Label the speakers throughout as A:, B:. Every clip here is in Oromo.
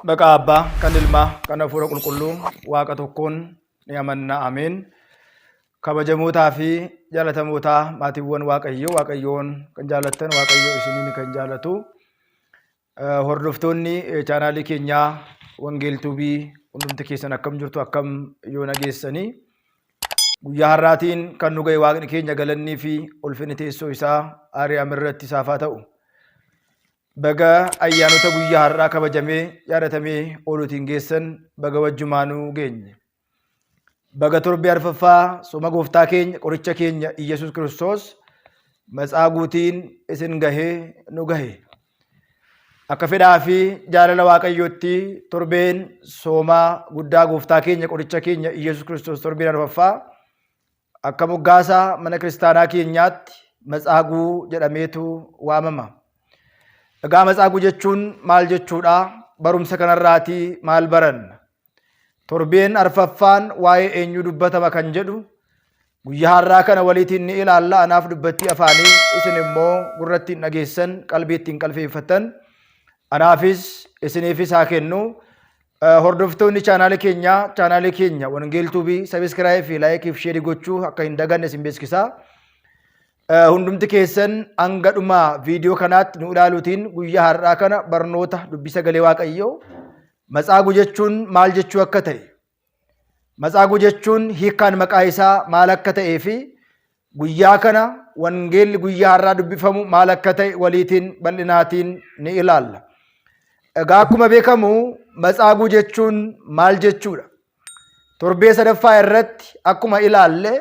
A: Maqaa Abbaa, kan Ilmaa, kan Hafuura Qulqulluu, Waaqa tokkoon ni amanna. Ameen. Kabajamootaa fi jaalatamootaa maatiiwwan Waaqayyoon kan jaalattan, Waaqayyo isiniin kan jaalatu. Hordoftoonni chaanaalii keenyaa Wangeel Tuubii hundumti keessan akkam jirtu, akkam yoo nageessanii. Guyyaa har'aatiin kan nu ga'e Waaqni keenya galannii fi ulfinni teessoo isaa Aariyaam irratti isaaf haa ta'u. Baga ayyaanota guyyaa har'aa kabajamee yaadatamee ooluutiin geessan baga wajjumaanuu geenye. Baga torbee arfaffaa soma gooftaa keenya qoricha keenya Iyyasuus Kiristoos matsaaguutiin isin gahee nu gahe. Akka fedhaa fi jaalala Waaqayyootti torbeen soomaa guddaa gooftaa keenya qoricha keenya Iyyasuus Kiristoos torbeen arfaffaa akka moggaasaa mana kiristaanaa keenyaatti matsaaguu jedhameetu waamama. Egaa matsaaguu jechuun maal jechuudha? Barumsa kanarraatii maal baranna? Torbeen arfaffaan waa'ee eenyuu dubbatama kan jedhu guyyaa har'aa kana waliitiin ni ilaalla. Anaaf dubbattii afaanii, isin immoo gurrattiin dhageessan, qalbiittiin qalbeeffatan. Anaafis isiniifis haa kennu. Hordoftoonni chaanaalii keenya Wangeel Tuubii sabiskiraayib fi laayikii fi sheerii gochuu akka hin daganne isin beeksisaa. Hundumti keessan hanga dhuma viidiyoo kanaatti nu ilaaluutiin guyyaa har'aa kana barnoota dubbii sagalee Waaqayyoo matsaaguu jechuun maal jechuu akka ta'e, matsaaguu jechuun hiikkaan maqaa isaa maal akka ta'ee fi guyyaa kana wangeelli guyyaa har'aa dubbifamu maal akka ta'e waliitiin bal'inaatiin ni ilaalla. Egaa akkuma beekamu matsaaguu jechuun maal jechuudha? Torbee sadaffaa irratti akkuma ilaalle,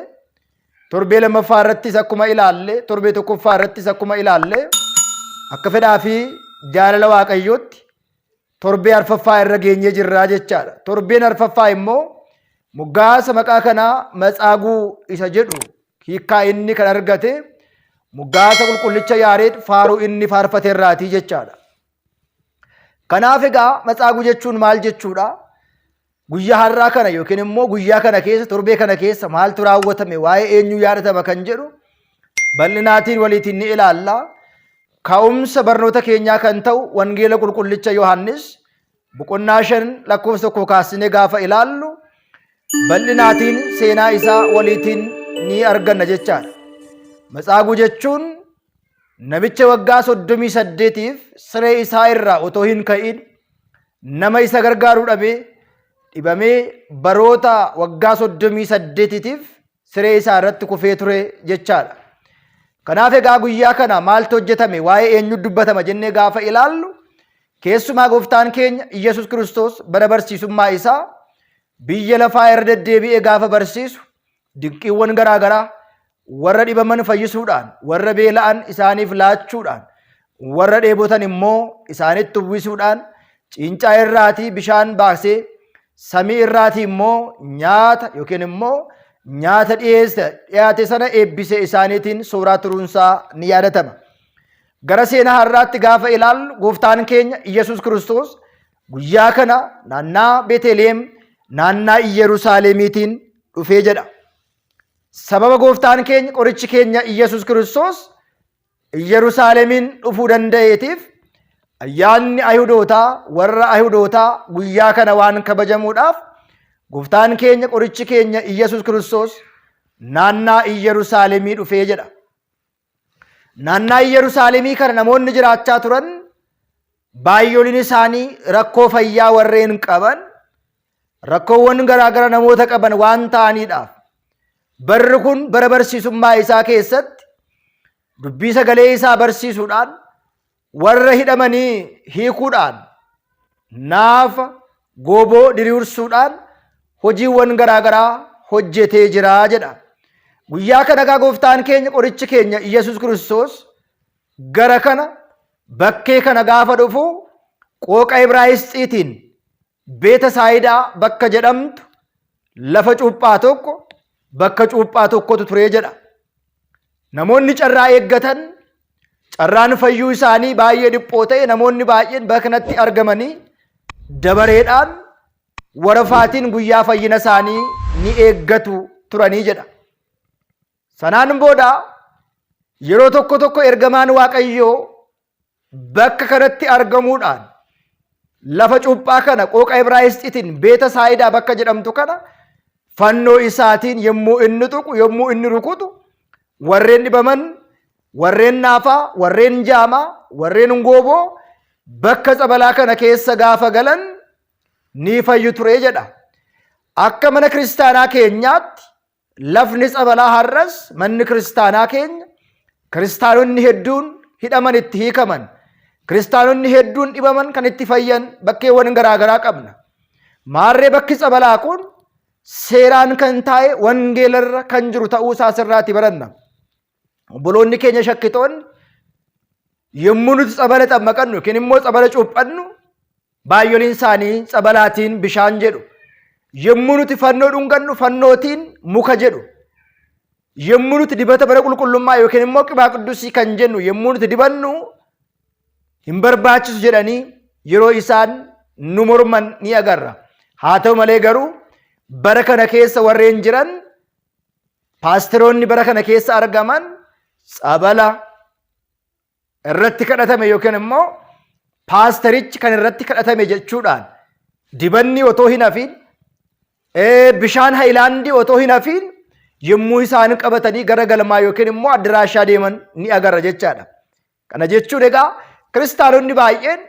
A: torbee lammaffaa irrattis akkuma ilaalle, torbee tokkoffaa irrattis akkuma ilaalle, akka fedhaa fi jaalala Waaqayyootti torbee arfaffaa irra geenyee jirraa jechaadha. Torbeen arfaffaa immoo moggaasa maqaa kanaa matsaaguu isa jedhu hiikkaa inni kan argate moggaasa qulqullicha Yaareed faaruu inni faarfate irraatii jechaadha. Kanaaf egaa matsaaguu jechuun maal jechuudha? Guyyaa har'aa kana yookiin immoo guyyaa kana keessa, torbee kana keessa maaltu raawwatame, waa'ee eenyuu yaadatama kan jedhu bal'inaatiin waliitiin ni ilaalla. Ka'umsa barnoota keenyaa kan ta'u wangeela qulqullicha Yohaannis boqonnaa 5 lakkoofsa 1 kaasnee gaafa ilaallu bal'inaatiin seenaa isaa waliitiin ni arganna jechaadha. Matsaaguu jechuun namicha waggaa 38tiif siree isaa irraa otoo hin ka'in nama isa gargaaruu dhabee dhibamee baroota waggaa 38tiif siree isaa irratti kufee ture jechaadha. Kanaaf egaa guyyaa kana maaltu hojjetame, waa'ee eenyu dubbatama jennee gaafa ilaallu keessumaa gooftaan keenya Iyyasuus Kiristoos bara barsiisummaa isaa biyya lafaa irra deddeebi'ee gaafa barsiisu dinqiiwwan garaagaraa warra dhibaman fayyisuudhaan, warra beela'an isaaniif laachuudhaan, warra dheebotan immoo isaanitti uwwisuudhaan ciincaa irraatii bishaan baasee samii irraatii immoo nyaata yookiin immoo nyaata dhiyaate sana eebbisee isaaniitiin sooraa turuunsaa ni yaadatama. Gara seenaa har'aatti gaafa ilaallu gooftaan keenya Iyyasuus Kiristoos guyyaa kana naannaa Beeteleem, naannaa Yerusaalemiitiin dhufee jedha. Sababa gooftaan keenya qorichi keenya Iyyasuus Kiristoos Yerusaalemiin dhufuu danda'eetiif ayyaanni Ayihudootaa, warra Ayihudootaa guyyaa kana waan kabajamuudhaaf gooftaan keenya qorichi keenya Iyyasuus Kiristoos naannaa Yerusaalemii dhufee jedha. Naannaa Yerusaalemii kana namoonni jiraachaa turan baay'een isaanii rakkoo fayyaa warreen qaban, rakkoowwan garaagara namoota qaban waan ta'aniidhaaf barri kun bara barsiisummaa isaa keessatti dubbii sagalee isaa barsiisuudhaan, warra hidhamanii hiikuudhaan, naafa gooboo diriirsuudhaan hojiiwwan garaagaraa hojjetee jira jedha. Guyyaa kana egaa gooftaan keenya qorichi keenya Iyyasuus Kiristoos gara kana bakkee kana gaafa dhufu qooqa Ibraayisxiitiin Beetesaayidaa bakka jedhamtu lafa cuuphaa tokko, bakka cuuphaa tokkotu ture jedha. Namoonni carraa eeggatan, carraan fayyuu isaanii baay'ee dhiphoo ta'e namoonni baay'een bakka kanatti argamanii dabareedhaan warafaatiin guyyaa fayyina isaanii ni eeggatu turanii jedha. Sanaan booda yeroo tokko tokko ergamaan Waaqayyoo bakka kanatti argamuudhaan lafa cuuphaa kana qooqa Ibraayisxiitiin Beeta Saayidaa bakka jedhamtu kana fannoo isaatiin yommuu inni tuqu, yommuu inni rukutu, warreen dhibaman, warreen naafaa, warreen jaamaa, warreen ngooboo bakka tsabalaa kana keessa gaafa galan ni fayyu ture jedha. Akka mana kiristaanaa keenyaatti lafni tsabalaa har'as manni kiristaanaa keenya kiristaanonni hedduun hidhaman itti hiikaman, kiristaanonni hedduun dhibaman kan itti fayyan bakkeewwan garaagaraa qabna. Maarree bakki tsabalaa kun seeraan kan taa'e wangeelarra kan jiru ta'uu isaa sirraatti baranna. Obboloonni keenya shakkitoonni yommuu nuti tsabala xammaqannu yookiin immoo tsabala cuuphannu baay'oliin isaanii tsabalaatiin bishaan jedhu. Yommuu nuti fannoo dhungannu fannootiin muka jedhu. Yommuu nuti dibata bara qulqullummaa yookiin immoo qibaa quddusii kan jennu yommuu nuti dibannu hin barbaachisu jedhanii yeroo isaan nu morman ni agarra. Haa ta'u malee garuu bara kana keessa warreen jiran paasteroonni bara kana keessa argaman tsabala irratti kadhatame yookiin immoo paasterichi kan irratti kadhatame jechuudhaan dibanni otoo hin hafiin bishaan haayilaandii otoo hin hafiin yommuu isaan qabatanii gara galmaa yookiin immoo addiraashaa deeman ni agarra jechaadha. Kana jechuun egaa kiristaanonni baay'een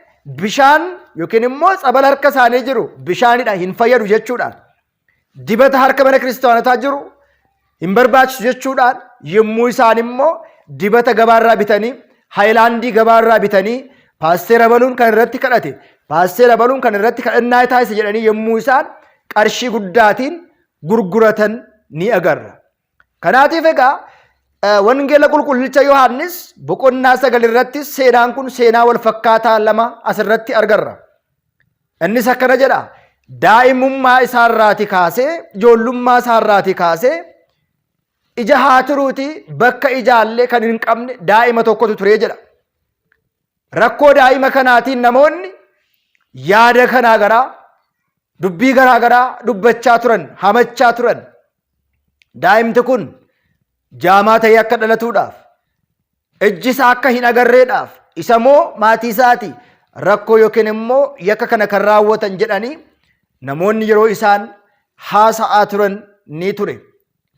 A: bishaan yookiin immoo tsabala harka isaanii jiru bishaanidha hin fayyadu jechuudhaan dibata harka mana kiristaanotaa jiru hin barbaachisu jechuudhaan yommuu isaan immoo dibata gabaarraa bitanii haayilaandii gabaarraa bitanii paasteera baluun kan irratti kadhate paasteera baluun kan irratti kadhannaa taasise jedhanii yommuu isaan qarshii guddaatiin gurguratan ni agarra. Kanaatiif egaa wangeela qulqullicha Yohaannis boqonnaa 9 irratti seenaan kun seenaa wal fakkaataa lama asirratti argarra. Innis akkana jedha. Daa'imummaa isaarraati kaasee ijoollummaa isaarraati kaasee ija haa turuuti bakka ijaallee kan hin qabne daa'ima tokkotu ture jedha. Rakkoo daa'ima kanaatiin namoonni yaada kanaa garaa dubbii garaa garaa dubbachaa turan, hamachaa turan. Daa'imti kun jaamaa ta'ee akka dhalatuudhaaf, ijji isaa akka hin agarreedhaaf, isa moo maatii isaati rakkoo yookiin immoo yakka kana kan raawwatan jedhanii namoonni yeroo isaan haasa'aa turan ni ture.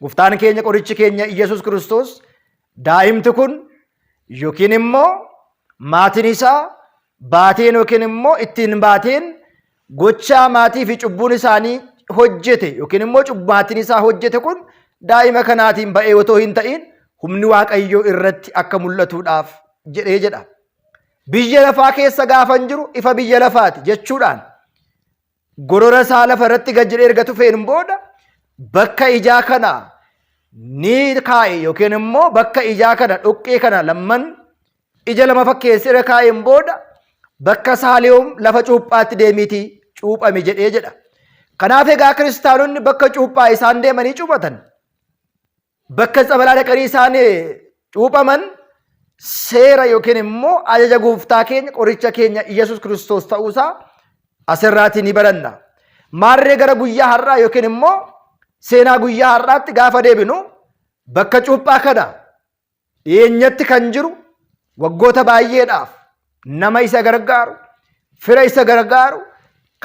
A: Gooftaan keenya qorichi keenya Iyyasuus Kiristoos daa'imti kun yookiin immoo maatiin isaa baateen yookiin immoo ittiin baateen gochaa maatii fi cubbuun isaanii hojjete yookiin immoo maatiin isaa hojjete kun daa'ima kanaatiin ba'ee otoo hin ta'in humni Waaqayyoo irratti akka mul'atuudhaaf jedhee jedha. Biyya lafaa keessa gaafan jiru ifa biyya lafaati jechuudhaan gorora isaa lafa irratti gad jedhee erga tufeen booda bakka ijaa kana ni kaa'e yookiin immoo bakka ijaa kana dhoqqee kana lamman ija lama fakkeessee irra kaa'een booda bakka saaliyoom lafa cuuphaatti deemiitii cuuphame jedhee jedha. Kanaaf egaa kiristaanonni bakka cuuphaa isaan deemanii cuuphatan bakka tsabalaa dhaqanii isaan cuuphaman seera yookiin immoo ajaja gooftaa keenya qoricha keenya Iyyasuus Kiristoos ta'uusaa asirraatii ni baranna. Maarree gara guyyaa har'aa yookiin immoo seenaa guyyaa har'aatti gaafa deebinu bakka cuuphaa kana dhiyeenyatti kan jiru waggoota baay'eedhaaf nama isa gargaaru, fira isa gargaaru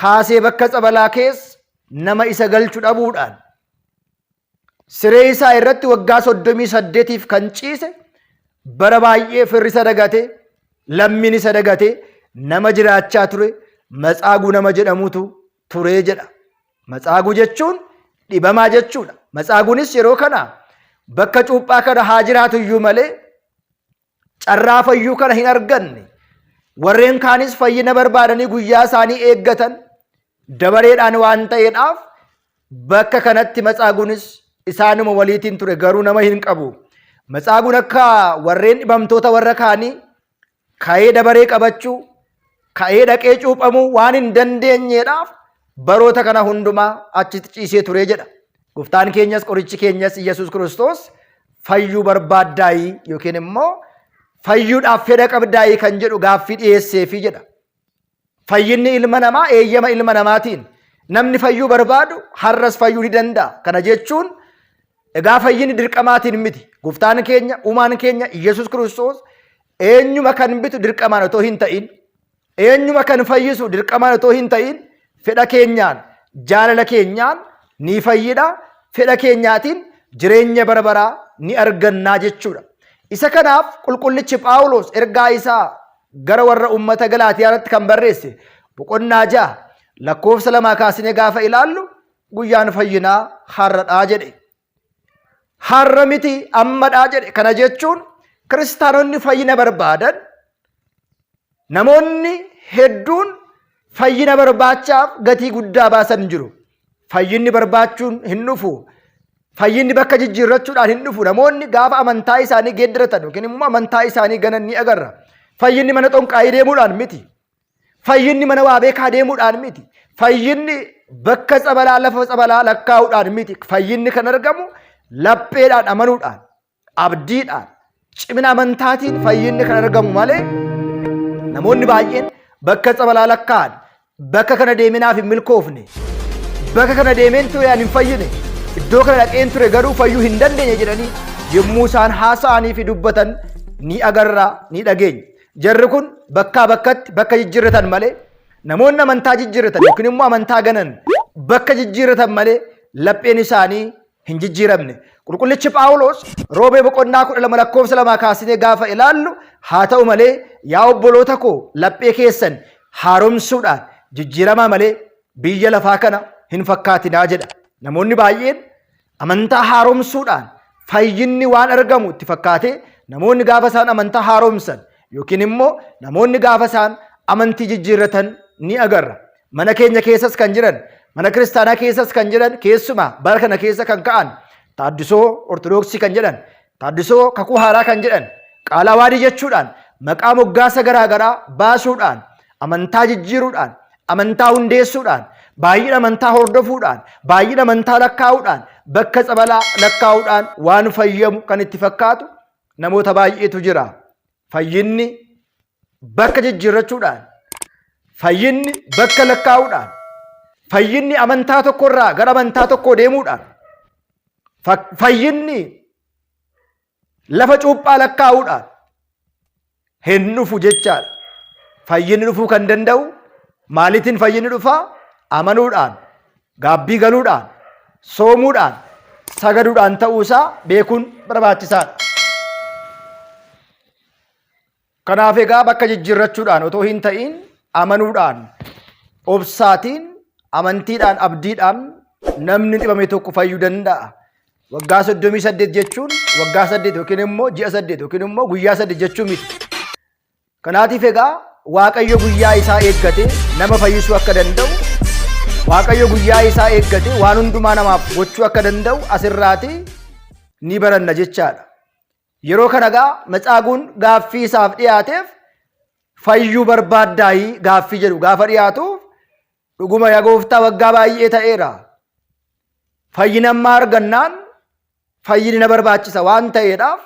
A: kaasee bakka tsabalaa keessa nama isa galchu dhabuudhaan siree isaa irratti waggaa 38 kan ciise bara baay'ee firri isa dagate lammiin isa dagate nama jiraachaa ture Matsaaguu nama jedhamutu ture jedha. Matsaaguu jechuun dhibamaa jechuudha. Matsaaguunis yeroo kana bakka cuuphaa kana haa jiraatu iyyuu malee carraa fayyuu kana hin arganne. Warreen kaanis fayyina barbaadanii guyyaa isaanii eeggatan dabareedhaan waan ta'eedhaaf bakka kanatti Matsaaguunis isaanuma waliitiin ture garuu nama hin qabu. Matsaaguun akka warreen dhibamtoota warra kaanii ka'ee dabaree qabachuu ka'ee dhaqee cuuphamuu waan hin dandeenyeedhaaf baroota kana hundumaa achitti ciisee ture jedha. Gooftaan keenyas qorichi keenyas Iyyasuus Kiristoos fayyuu barbaaddaayii yookiin immoo fayyuudhaaf fedha qabdaayii kan jedhu gaaffii dhiyeesseefii jedha. Fayyinni ilma namaa eeyyama ilma namaatiin namni fayyuu barbaadu har'as fayyuu ni danda'a. Kana jechuun egaa fayyinni dirqamaatiin miti. Gooftaan keenya, uumaan keenya Yesuus Kiristoos eenyuma kan bitu dirqamaan otoo hin ta'in, eenyuma kan fayyisu dirqamaan otoo hin ta'in, fedha keenyaan, jaalala keenyaan ni fayyida. Fedha keenyaatiin jireenya bara baraa ni argannaa jechuudha. Isa kanaaf qulqullichi Phaawulos ergaa isaa gara warra ummata Galaatiyaatti kan barreesse boqonnaa 6 lakkoofsa 2 kaasnee gaafa ilaallu guyyaan fayyinaa har'adhaa jedhe. Har'a miti ammadhaa jedhe. Kana jechuun kiristaanonni fayyina barbaadan, namoonni hedduun fayyina barbaachaaf gatii guddaa baasan jiru. Fayyinni barbaachuun hin dhufu. Fayyinni bakka jijjiirrachuudhaan hin dhufu. Namoonni gaafa amantaa isaanii geeddaratan yookiin immoo amantaa isaanii ganan ni agarra. Fayyinni mana xonqaayii deemuudhaan miti. Fayyinni mana waa beekaa deemuudhaan miti. Fayyinni bakka tsabalaa lafa tsabalaa lakkaa'uudhaan miti. Fayyinni kan argamu lapheedhaan amanuudhaan, abdiidhaan, cimina amantaatiin fayyinni kan argamu malee namoonni baay'een bakka tsabalaa lakkaa'an, bakka kana deeminaaf hin milkoofne, bakka kana deemeen ture hin fayyine, iddoo kana dhaqeen ture garuu fayyuu hin dandeenye jedhanii yommuu isaan haasa'anii fi dubbatan ni agarra, ni dhageenya. Jarri kun bakkaa bakkatti bakka jijjiirratan malee, namoonni amantaa jijjiirratan yookiin immoo amantaa ganan bakka jijjiirratan malee lapheen isaanii hin jijjiiramne. Qulqullichi Phaawulos roobee boqonnaa 12 lakkoofsa 2 kaasnee gaafa ilaallu haa ta'u malee yaa obboloota koo laphee keessan haaromsuudhaan jijjiiramaa malee biyya lafaa kana hin fakkaatinaa jedha. Namoonni baay'een amantaa haaromsuudhaan fayyinni waan argamu itti fakkaatee namoonni gaafa isaan amantaa haaromsan yookiin immoo namoonni gaafa isaan amantii jijjiirratan ni agarra. Mana keenya keessas kan jiran, mana kiristaanaa keessas kan jiran, keessumaa bara kana keessa kan ka'an taaddisoo ortodoksii kan jedhan, taaddisoo kakuu haaraa kan jedhan, qaalaa waadii jechuudhaan maqaa moggaasa garaagaraa baasuudhaan, amantaa jijjiiruudhaan, amantaa hundeessuudhaan, baay'ina amantaa hordofuudhaan, baay'ina amantaa lakkaa'uudhaan, bakka tsabalaa lakkaa'uudhaan waan fayyamu kan itti fakkaatu namoota baay'eetu jira. Fayyinni bakka jijjiirrachuudhaan, fayyinni bakka lakkaa'uudhaan, fayyinni amantaa tokkorraa gara amantaa tokkoo deemuudhaan, fayyinni lafa cuuphaa lakkaa'uudhaan hin dhufu jechaadha. Fayyinni dhufuu kan danda'u maaliitiin fayyinni dhufaa? Amanuudhaan, gaabbii galuudhaan, soomuudhaan, sagaduudhaan ta'uusaa beekuun barbaachisaadha. Kanaaf egaa bakka jijjiirrachuudhaan otoo hin ta'in amanuudhaan, obsaatiin, amantiidhaan, abdiidhaan namni dhibame tokko fayyuu danda'a. Waggaa 38 jechuun waggaa 8 yookiin immoo ji'a 8 yookiin immoo guyyaa 8 jechuu miti. Kanaatiif egaa Waaqayyo guyyaa isaa eeggate nama fayyisuu akka danda'u, Waaqayyo guyyaa isaa eeggate waan hundumaa namaaf gochuu akka danda'u asirraati ni baranna jechaadha. Yeroo kana egaa Matsaaguun gaaffii isaaf dhiyaateef fayyuu barbaaddaayii gaaffii jedhu gaafa dhiyaatuuf dhuguma yaa gooftaa waggaa baay'ee ta'eera. Fayyina ammaa argannaan fayyini na barbaachisa waan ta'eedhaaf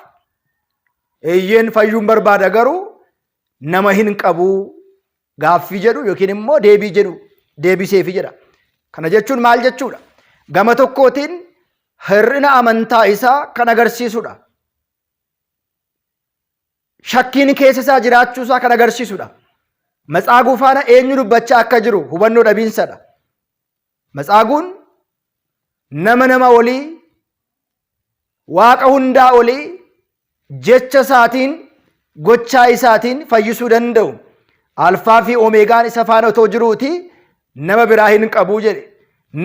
A: eeyyeen fayyuun barbaada garuu nama hin qabu gaaffii jedhu yookiin immoo deebii jedhu deebiseefi jedha. Kana jechuun maal jechuudha? Gama tokkootiin hir'ina amantaa isaa kan agarsiisudha. Shakkiin keessa isaa jiraachuu isaa kan agarsiisudha. Matsaaguu faana eenyu dubbachaa akka jiru hubannoo dhabiinsadha. Matsaaguun nama olii, waaqa hundaa olii jecha isaatiin, gochaa isaatiin fayyisuu danda'u. Alfaa fi Omeegaan isa faana otoo jiruuti nama biraa hin qabu jedhe.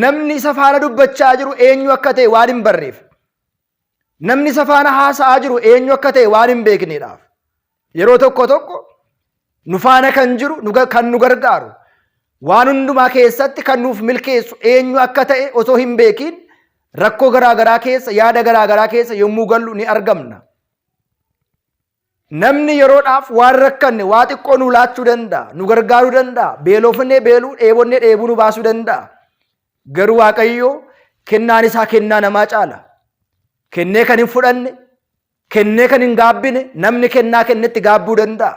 A: Namni isa faana dubbachaa jiru eenyu akka ta'e waan hin barreef. Namni isa faana haasa'aa jiru eenyu akka ta'e waan hin beekneedhaaf. Yeroo tokko tokko nu faana kan jiru kan nu gargaaru waan hundumaa keessatti kan nuuf milkeessu eenyu akka ta'e osoo hin beekin rakkoo garaagaraa keessa, yaada garaagaraa keessa yommuu gallu ni argamna. Namni yeroodhaaf waan rakkanne waa xiqqoo nu laachuu danda'a, nu gargaaruu danda'a, beelofnee beeluu, dheebonnee dheebuu nu baasuu danda'a. Garuu Waaqayyo kennaan isaa kennaa namaa caala. Kennee kan hin fudhanne, kennee kan hin gaabbine, namni kennaa kennetti gaabbuu danda'a.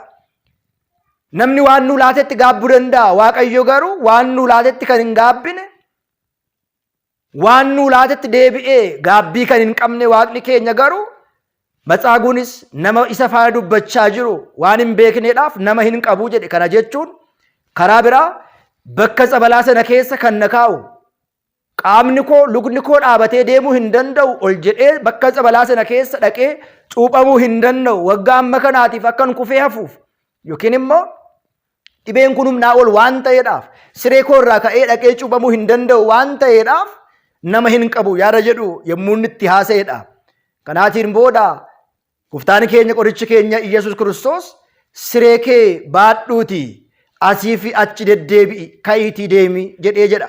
A: Namni waan nu laatetti gaabbuu danda'a. Waaqayyo garuu waan nu laatetti kan hin gaabbine, waan nuu laatetti deebi'ee gaabbii kan hin qabne waaqni keenya garuu Matsaaguunis nama isa faana dubbachaa jiru waan hin beekneedhaaf nama hin qabu jedhe. Kana jechuun karaa biraa bakka tsabalaa sana keessa kan na kaa'u qaamni koo lugni koo dhaabatee deemuu hin danda'u ol jedhee bakka tsabalaa sana keessa dhaqee cuuphamuu hin danda'u waggaa amma kanaatiif akkan kufee hafuuf yookiin immoo dhibeen kun humnaa ol waan ta'eedhaaf siree koo irraa ka'ee dhaqee cuuphamuu hin danda'u waan ta'eedhaaf nama hin qabu yaada jedhu yommuu inni itti haasa'eedha. Kanaatiin booda Gooftaan keenya qorichi keenya Iyyasuus Kiristoos siree kee baadhuuti asii fi achi deddeebi'i ka'iitii deemi jedhee jedha.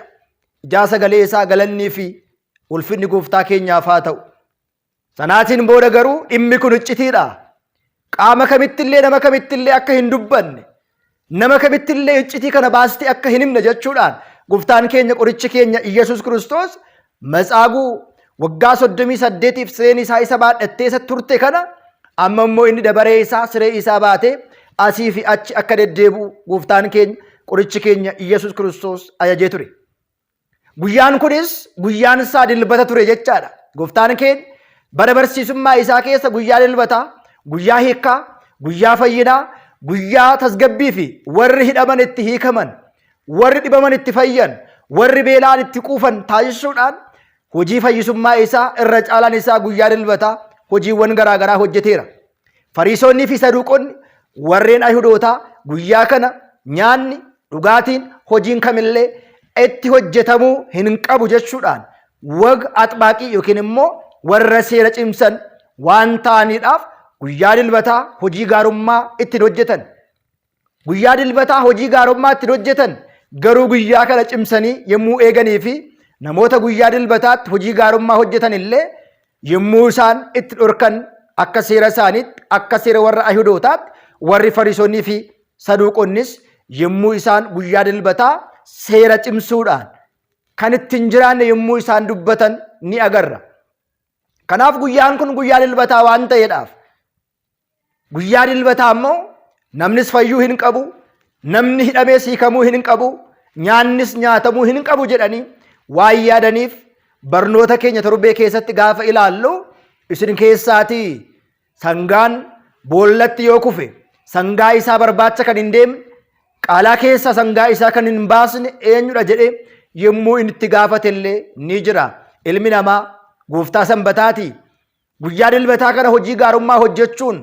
A: Ijaa sagalee isaa galannii fi ulfinni Gooftaa keenyaaf haa ta'u. Sanaatiin booda garuu dhimmi kun iccitiidha. Qaama kamittillee nama kamittillee akka hin dubbanne nama kamittillee iccitii kana baastee akka hin himne jechuudhaan Gooftaan keenya qorichi keenya Iyyasuus Kiristoos Matsaaguu waggaa 38 sireen isaa isa baadhattee isa turte kana amma immoo inni dabaree isaa siree isaa baatee asii fi achi akka deddeebi'u Gooftaan keenya qorichi keenya Iyyasuus Kiristoos ajajee ture. Guyyaan kunis guyyaan isaa dilbata ture jechaadha. Gooftaan keenya bara barsiisummaa isaa keessa guyyaa dilbataa, guyyaa hiikkaa, guyyaa fayyinaa, guyyaa tasgabbii fi warri hidhaman itti hiikaman, warri dhibaman itti fayyan, warri beelaan itti quufan taasisuudhaan hojii fayyisummaa isaa irra caalaan isaa guyyaa dilbataa hojiiwwan garaagaraa hojjeteera. Fariisonnii fi Saduuqonni warreen Ayihudootaa guyyaa kana nyaanni dhugaatiin hojiin kamillee itti hojjetamuu hin qabu jechuudhaan waga axbaaqii yookiin immoo warra seera cimsan waan ta'aniidhaaf guyyaa dilbataa hojii gaarummaa ittiin hojjetan. Guyyaa dilbataa hojii gaarummaa ittiin hojjetan garuu guyyaa kana cimsanii yommuu eeganii fi namoota guyyaa dilbataatti hojii gaarummaa hojjetan illee yommuu isaan itti dhorkan akka seera isaaniitti akka seera warra Ayihudootaatti warri Fariisonnii fi Saduuqonnis yommuu isaan guyyaa dilbataa seera cimsuudhaan kan ittiin jiraanne yommuu isaan dubbatan ni agarra. Kanaaf guyyaan kun guyyaa dilbataa waan ta'eedhaaf guyyaa dilbataa immoo namnis fayyuu hin qabu, namni hidhamee hiikamuu hin qabu, nyaannis nyaatamuu hin qabu jedhanii waan yaadaniif barnoota keenya torbee keessatti gaafa ilaallu isin keessaatii sangaan boollatti yoo kufe sangaa isaa barbaacha kan hin deemne qaalaa keessa sangaa isaa kan hin baasne eenyudha jedhee yommuu inni itti gaafate illee ni jira. Ilmi namaa gooftaa sanbataati. Guyyaa dilbataa kana hojii gaarummaa hojjechuun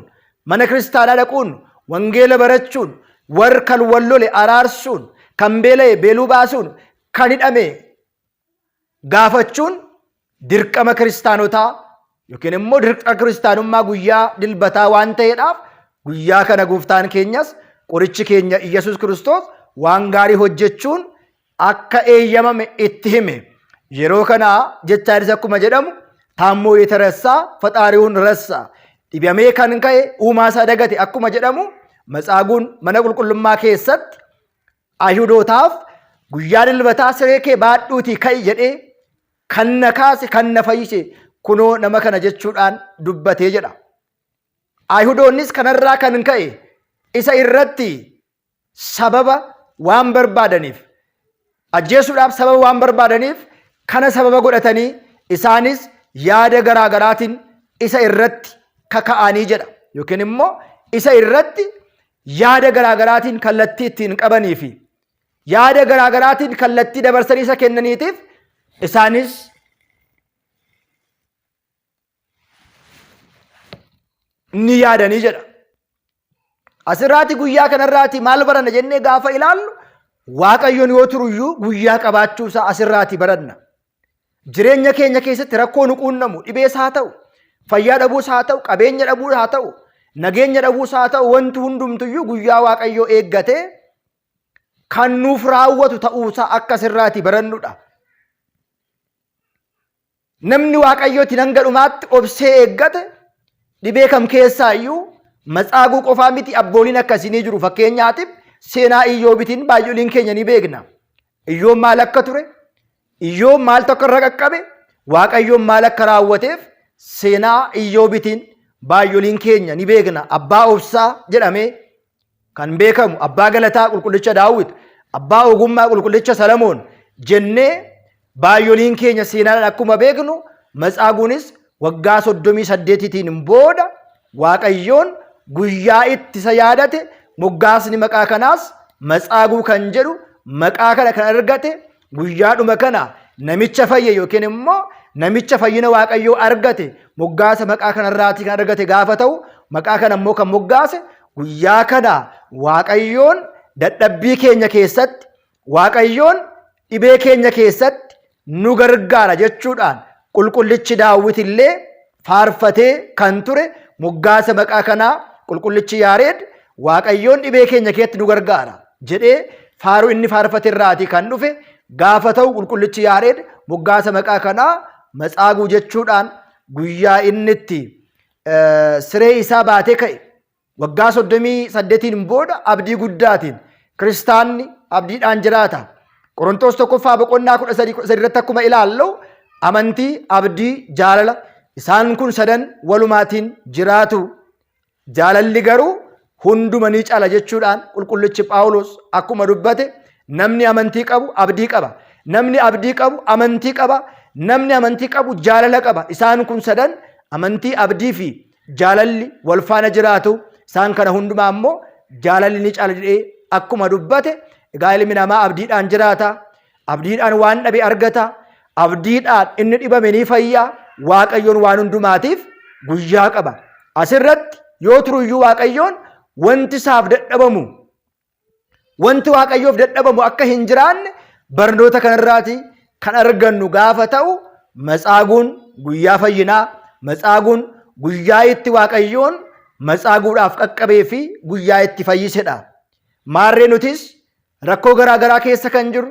A: mana kiristaanaa dhaquun wangeela barachuun warra kan wal lole araarsuun kan beela'e beeluu baasuun kan hidhame gaafachuun dirqama kiristaanotaa yookiin immoo dirqama kiristaanummaa guyyaa dilbataa waan ta'eedhaaf guyyaa kana Gooftaan keenyas qorichi keenya Iyyasuus Kiristoos waan gaarii hojjechuun akka eeyyamame itti hime. Yeroo kana jechaanis akkuma jedhamu taammoo yetarassaa faxaariiwwan rassaa dhibamee kan ka'e uumaa isaa dagate akkuma jedhamu Matsaaguun mana qulqullummaa keessatti Ayihudootaaf guyyaa dilbataa siree kee baadhuutii ka'i jedhee kan na kaase kan na fayyise kunoo nama kana jechuudhaan dubbatee jedha. Ayihudoonnis kanarraa kan ka'e isa irratti sababa waan barbaadaniif ajjeesuudhaaf sababa waan barbaadaniif kana sababa godhatanii isaanis yaada garaagaraatiin isa irratti kaka'anii jedha yookiin immoo isa irratti yaada garaagaraatiin kallattii ittiin qabanii fi yaada garaagaraatiin kallattii dabarsanii isa kennaniitiif isaanis ni yaadanii jedha. Asirraati guyyaa kanarraati maal baranna jennee gaafa ilaallu Waaqayyoon yoo turuyyuu guyyaa qabaachuu isaa asirraati baranna. Jireenya keenya keessatti rakkoo nu quunnamu dhibees haa ta'u, fayyaa dhabuus haa ta'u, qabeenya dhabuus haa ta'u, nageenya dhabuus haa ta'u wanti hundumtuyyuu guyyaa Waaqayyoo eeggatee kan nuuf raawwatu ta'uusaa akka asirraati barannudha. Namni Waaqayyooti hanga dhumaatti obsee eeggate dhibee kam keessaa iyyuu Matsaaguu qofaa miti abbooliin akkasii jiru. Fakkeenyaatiif seenaa Iyyoobitiin baay'ooliin keenya ni beekna. Iyyoob maal akka ture, Iyyoob maal tokko irra qaqqabe, Waaqayyoon maal akka raawwateef seenaa Iyyoobitiin baay'ooliin keenya ni beekna. Abbaa obsaa jedhamee kan beekamu, abbaa galataa qulqullicha Daawit, abbaa ogummaa qulqullicha Salamoon jennee Baay'oliin keenya seenaan akkuma beeknu Matsaaguunis waggaa 38tiin booda Waaqayyoon guyyaa itti isa yaadate moggaasni maqaa kanaas Matsaaguu kan jedhu maqaa kana kan argate guyyaadhuma kana namicha fayye yookiin immoo namicha fayyina Waaqayyoo argate moggaasa maqaa kanarraatii kan argate gaafa ta'u maqaa kana immoo kan moggaase guyyaa kana Waaqayyoon dadhabbii keenya keessatti Waaqayyoon dhibee keenya keessatti nu gargaara jechuudhaan qulqullichi Daawit illee faarfatee kan ture moggaasa maqaa kanaa qulqullichi Yaareed Waaqayyoon dhibee keenya keessatti nu gargaara jedhee faaruu inni faarfate irraatii kan dhufe gaafa ta'u qulqullichi Yaareed moggaasa maqaa kanaa Matsaaguu jechuudhaan guyyaa inni itti siree isaa baatee ka'e waggaa 38tiin booda abdii guddaatiin kiristaanni abdiidhaan jiraata. Qorontos 1:13 irratti akkuma ilaallu amantii, abdii, jaalala isaan kun sadan walumaatiin jiraatu. Jaalalli garuu hunduma ni caala jechuudhaan qulqullichi Phaawulos akkuma dubbate namni amantii qabu abdii qaba. Namni abdii qabu amantii qaba. Namni amantii qabu jaalala qaba. Isaan kun sadan amantii, abdii fi jaalalli wal faana jiraatu. Isaan kana hundumaa immoo jaalalli ni caala jedhee akkuma dubbate egaa ilmi namaa abdiidhaan jiraata. Abdiidhaan waan dhabe argata. Abdiidhaan inni dhibame ni fayya. Waaqayyoon waan hundumaatiif guyyaa qaba. Asirratti yoo turuyyuu Waaqayyoon wanti isaaf dadhabamu, wanti Waaqayyoof dadhabamu akka hin jiraanne barnoota kanarraatii kan argannu gaafa ta'u Matsaaguun guyyaa fayyinaa, Matsaaguun guyyaa itti Waaqayyoon Matsaaguudhaaf qaqqabee fi guyyaa itti fayyisedha. Maarree nutis rakkoo garaagaraa keessa kan jirru,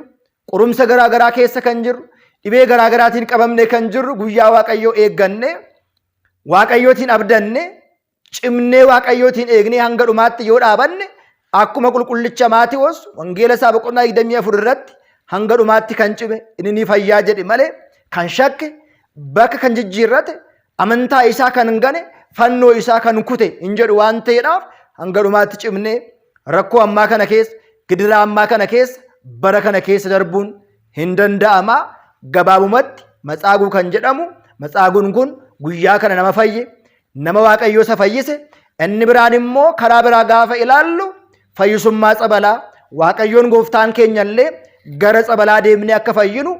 A: qorumsa garaagaraa keessa kan jirru, dhibee garaagaraatiin qabamne kan jirru guyyaa Waaqayyoo eegganne, Waaqayyootiin abdanne, cimnee Waaqayyootiin eegnee hanga dhumaatti yoo dhaabanne akkuma qulqullicha Maatewos wangeela isaa boqonnaa 24 irratti hanga dhumaatti kan cime inni ni fayyaa jedhe malee kan shakke bakka kan jijjiirrate amantaa isaa kan gane fannoo isaa kan kute hin jedhu waan ta'eedhaaf hanga dhumaatti cimnee rakkoo ammaa kana keessa gidiraa ammaa kana keessa bara kana keessa darbuun hin danda'ama. Gabaabumatti Matsaaguu kan jedhamu Matsaaguun kun guyyaa kana nama fayye, nama Waaqayyoo isa fayyise. Inni biraan immoo karaa biraa gaafa ilaallu fayyisummaa tsabalaa Waaqayyoon gooftaan keenyallee gara tsabalaa deemnee akka fayyinu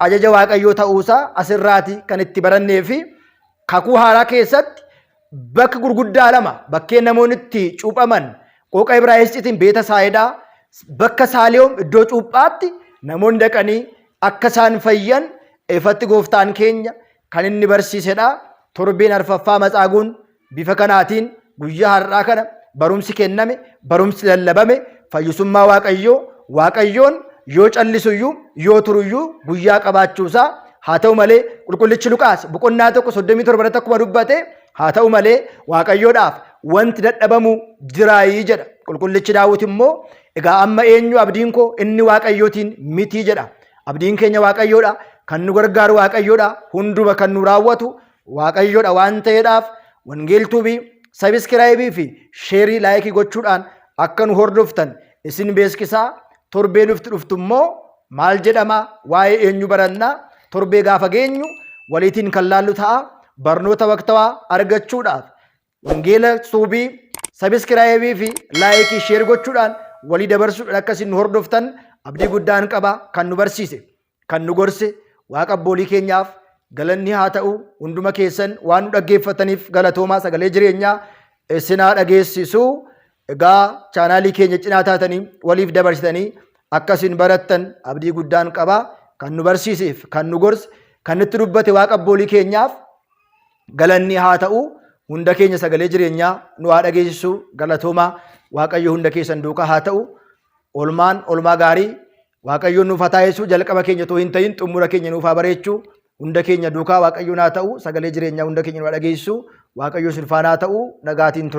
A: ajaja Waaqayyoo ta'uusaa asirraati kan itti barannee fi kakuu haaraa keessatti bakka gurguddaa lama bakkeen namoonni itti cuuphaman qooqa Ibraayisxiitiin Beeta Saayidaa bakka Saaliyoom iddoo cuuphaatti namoonni dhaqanii akka isaan fayyan ifatti gooftaan keenya kan inni barsiisedha. Torbeen arfaffaa Matsaaguun bifa kanaatiin guyyaa har'aa kana barumsi kenname, barumsi lallabame, fayyisummaa Waaqayyoo, Waaqayyoon yoo callisuyyuu yoo turuyyuu guyyaa qabaachuusaa haa ta'u malee qulqullichi Luqaas boqonnaa 1:37 irratti akkuma dubbate haa ta'u malee Waaqayyoodhaaf wanti dadhabamu jiraayii jedha. Qulqullichi Daawit immoo egaa amma eenyu abdiin koo inni Waaqayyootiin mitii jedha. Abdiin keenya Waaqayyoodha, kan nu gargaaru Waaqayyoodha, hunduma kan nu raawwatu Waaqayyoodha waan ta'eedhaaf wangeeltuubii sabiskiraayibii fi sheerii laayikii gochuudhaan akka nu hordoftan isin beeksisaa. Torbee dhuftu immoo maal jedhama waa'ee eenyu barannaa torbee gaafa geenyu waliitiin kan laallu ta'a. Barnoota waqtawaa argachuudhaaf wangeela suubii sabiskiraayibii fi laayikii sheer gochuudhaan walii dabarsuudhaan akka isin nu hordoftan abdii guddaan qaba. Kan nu barsiise, kan nu gorse Waaqa abboolii keenyaaf galanni haa ta'u. Hunduma keessan waan nu dhaggeeffataniif galatoomaa. Sagalee jireenyaa isinaa dhageessisu. Egaa chaanaalii keenya cinaa taatanii waliif dabarsitanii akkasiin barattan abdii guddaan qaba. Kan nu barsiiseef, kan nu gorse, kan nutti dubbate Waaqa abboolii keenyaaf galanni haa ta'u. Hunda keenya sagalee jireenyaa nu haa dhageessisu. Galatoomaa. Waaqayyo hunda keessan duukaa haa ta'u. Olmaan olmaa gaarii Waaqayyoon nuuf haa taasisu. Jalqaba keenya too hin ta'in xumura keenya nuuf haa bareechu. Hunda keenya duukaa Waaqayyoon haa ta'u. Sagalee jireenyaa hunda keenya nu haa dhageessisu. Waaqayyo sin faana haa ta'u. Nagaatiin ture.